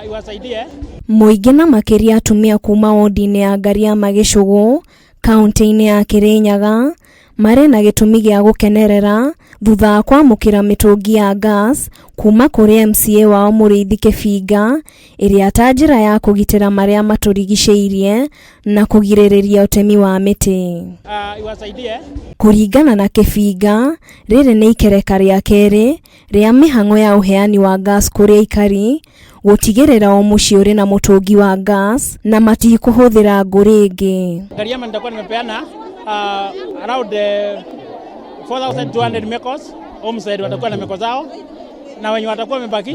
iwasaidie muingi na makiria atumia kuma wodi-ini ya Ngaria Magishugu kaunti-ini ya Kirinyaga mare na gitumi gia gukenerera thutha wa kwamukira mitungi ya gas kuma kuri MCA wao Muriithi Kibinga iria ta njira ya kugitira maria maturigiceirie na kugiririria utemi wa miti. Iwasaidie kuringana na Kibinga riri ni ikereka ria keri ria mihango ya uheani wa gas kuri aikari gutigirira o mucii uri na mutungi wa gas na matikuhuthira nguri ingi. Ngaria nitakuwa nimepeana around 4,200 mekos. Homestead watakuwa na meko zao na wenye watakuwa wamebaki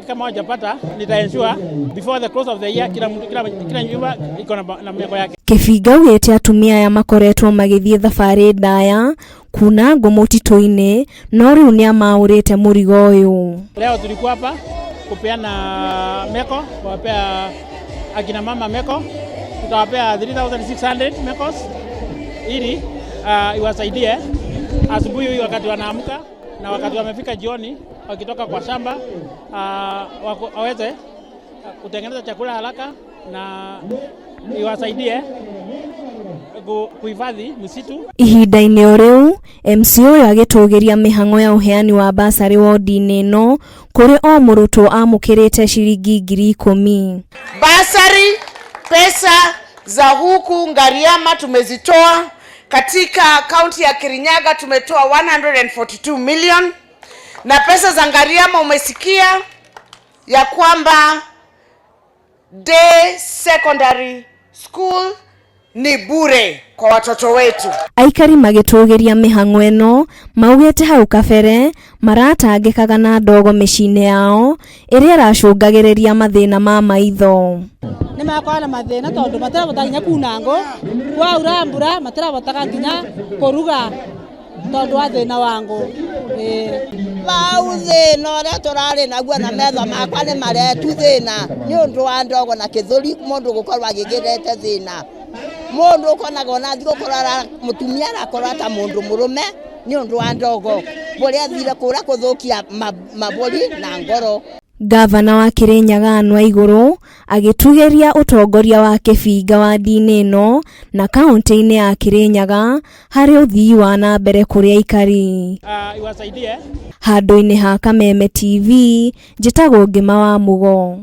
kama hawajapata nitaensure before the close of the year kila nyumba iko na meko yake. Kibinga ugete atumia ya makoretwo magithie thabari ndaya kuna ngo mutito-ini no riu ni amaurite murigo uyu. Leo tulikuwa hapa kupeana meko, kuwapea akina mama meko, tutawapea 3,600 mekos ili iwasaidie asubuhi wakati wanaamka na wakati wamefika jioni wakitoka kwa shamba waweze kutengeneza chakula haraka na iwasaidie kuhifadhi misitu. Ihinda-ini o riu MCA uyu agitugiria mihango ya uheani wa basari wodi-ini ino kuri o murutwo amukirite shilingi 10,000. Basari pesa za huku Ngariama tumezitoa. Katika kaunti ya Kirinyaga tumetoa 142 million na pesa za Ngariama umesikia ya kwamba day secondary school ni bure kwa watoto wetu. Aikari magitugiria mihango eno maugete hau kabere maratangikaga na ndogo micine yao iria racungagiriria mathina ma maitho. Ni makwana mathina tondu matirabota nginya kunango kwa urambura matirabotaga nginya kuruga tondu wa thina wangu bau thina uria turari naguo na metho makwa ni maretu thina ni undu wa ndogo na kithuri mundu gukorwa agigirete thina mundu ukonaga na thigo kurara mutumia arakora ta mundu murume ni undu wa ndogo buria thire kura kuthukia maburi na ngoro. Gavana wa Kirinyaga Anne Waiguru agitugeria utongoria wa Kibinga wa dini ino na kaunti-ini ya Kirinyaga hari uthii wa na mbere kuri aikari. Iwasaidie Handu-ini ha Kameme TV njitagwo Ngima wa Mugo.